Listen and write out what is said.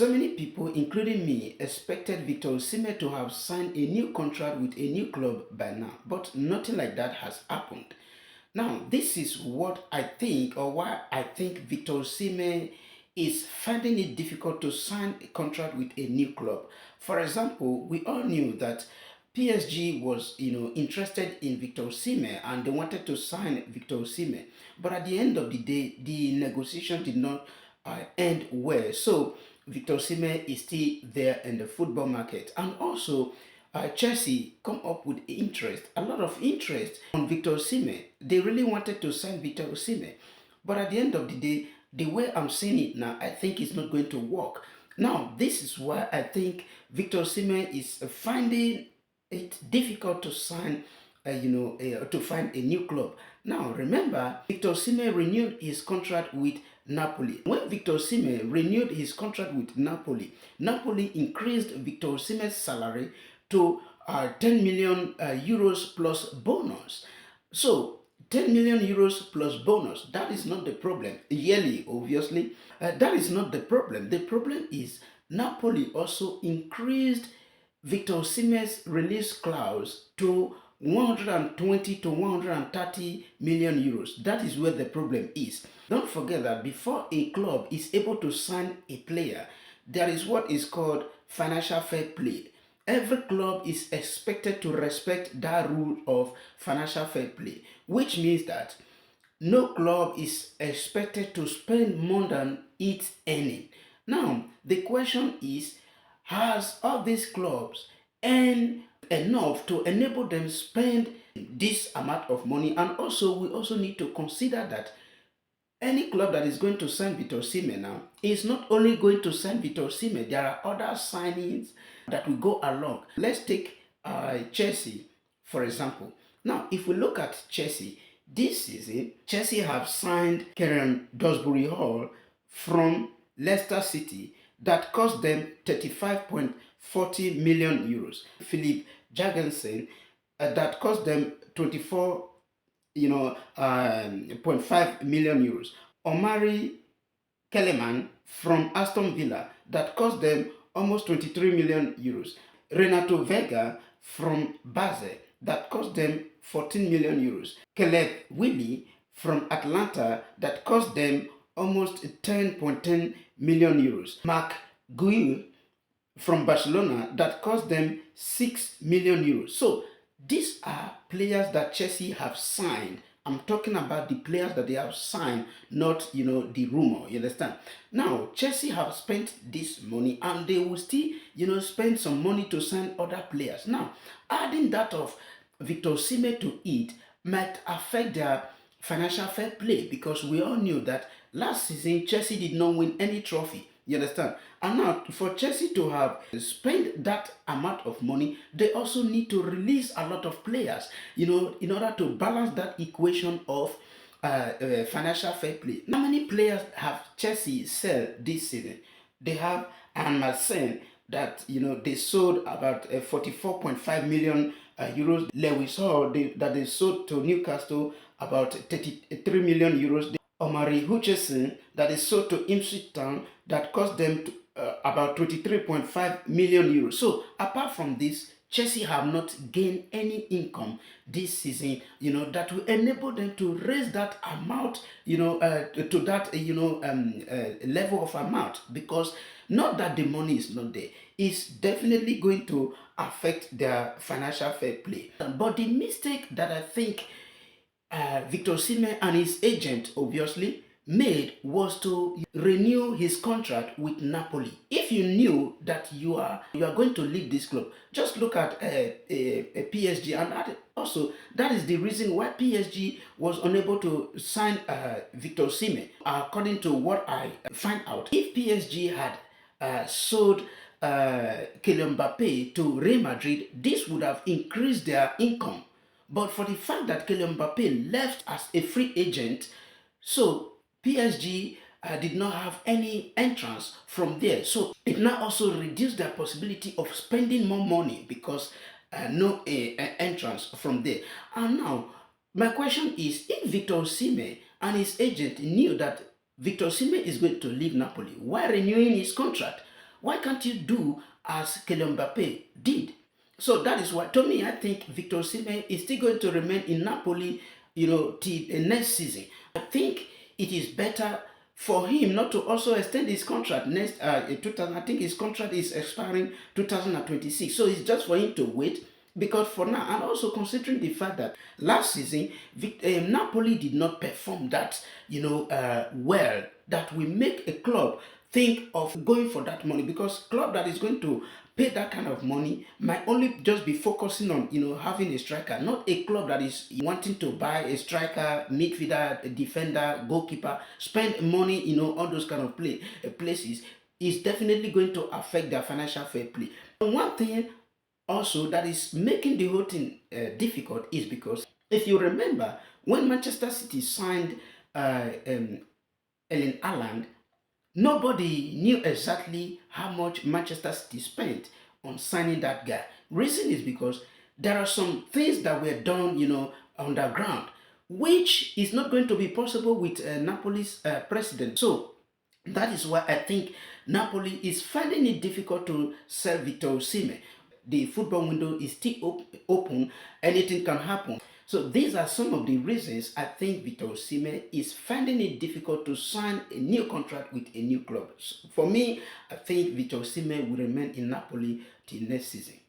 So many people, including me, expected Victor Osimhen to have signed a new contract with a new club by now, but nothing like that has happened. Now, this is what I think, or why I think Victor Osimhen is finding it difficult to sign a contract with a new club. For example, we all knew that PSG was, interested in Victor Osimhen and they wanted to sign Victor Osimhen, but at the end of the day, the negotiation did not end well. So Victor Osimhen is still there in the football market, and also Chelsea come up with interest, a lot of interest on Victor Osimhen. They really wanted to sign Victor Osimhen, but at the end of the day, the way I'm seeing it now, I think it's not going to work. Now, this is why I think Victor Osimhen is finding it difficult to sign, to find a new club. Now, remember, Victor Osimhen renewed his contract with Napoli. When Victor Osimhen renewed his contract with Napoli, Napoli increased Victor Osimhen's salary to 10 million euros plus bonus. So 10 million euros plus bonus, that is not the problem. Yearly, obviously, that is not the problem. The problem is Napoli also increased Victor Osimhen's release clause to 120 to 130 million euros. That is where the problem is. Don't forget that before a club is able to sign a player, there is what is called financial fair play. Every club is expected to respect that rule of financial fair play, which means that no club is expected to spend more than its earning. Now, the question is, has all these clubs earned enough to enable them spend this amount of money? And also, we also need to consider that any club that is going to sign Victor Osimhen now is not only going to sign Victor Osimhen, there are other signings that will go along. Let's take Chelsea, for example. Now, if we look at Chelsea, this season, Chelsea have signed Kieran Dewsbury Hall from Leicester City that cost them 35.40 million euros. Philip Jagensen that cost them 24 0.5 million euros. Omari Kellerman from Aston Villa that cost them almost 23 million euros. Renato Vega from Basel that cost them 14 million euros. Caleb Willie from Atlanta that cost them almost 10.10 million euros. Mark Guiu from Barcelona that cost them 6 million euros. So these are players that Chelsea have signed. I'm talking about the players that they have signed, not the rumor. You understand? Now Chelsea have spent this money, and they will still spend some money to sign other players. Now, adding that of Victor Osimhen to it might affect their financial fair play, because we all knew that last season Chelsea did not win any trophy. You understand? And now, for Chelsea to have spent that amount of money, they also need to release a lot of players, in order to balance that equation of financial fair play. How many players have Chelsea sell this season? They have Marcin that they sold about 44.5 million euros. Lewis Hall that they sold to Newcastle about 33 million euros. Omari Hutchison that is sold to Ipswich Town that cost them about 23.5 million euros. So apart from this, Chelsea have not gained any income this season, that will enable them to raise that amount, to that, level of amount, because not that the money is not there, it's definitely going to affect their financial fair play. But the mistake that I think Victor Osimhen and his agent obviously made was to renew his contract with Napoli. If you knew that you are going to leave this club, just look at PSG, and that is the reason why PSG was unable to sign Victor Osimhen. According to what I find out, if PSG had sold Kylian Mbappe to Real Madrid, this would have increased their income. But for the fact that Kylian Mbappe left as a free agent, so PSG did not have any entrance from there. So it now also reduced their possibility of spending more money, because no entrance from there. And now, my question is, if Victor Osimhen and his agent knew that Victor Osimhen is going to leave Napoli, why renewing his contract? Why can't you do as Kylian Mbappe did? So that is why, to me, I think Victor Osimhen is still going to remain in Napoli, till the next season. I think it is better for him not to also extend his contract next 2000. I think his contract is expiring 2026. So it's just for him to wait, because for now, and also considering the fact that last season Napoli did not perform that well, that will make a club think of going for that money, because club that is going to pay that kind of money might only just be focusing on having a striker, not a club that is wanting to buy a striker, midfielder, a defender, goalkeeper, spend money, all those kind of places is definitely going to affect their financial fair play. And one thing also that is making the whole thing difficult is because, if you remember, when Manchester City signed Ellen Haaland, nobody knew exactly how much Manchester City spent on signing that guy. Reason is because there are some things that were done, underground, which is not going to be possible with Napoli's president. So that is why I think Napoli is finding it difficult to sell Victor Osimhen. The football window is still open, anything can happen. So these are some of the reasons I think Victor Osimhen is finding it difficult to sign a new contract with a new club. So for me, I think Victor Osimhen will remain in Napoli till next season.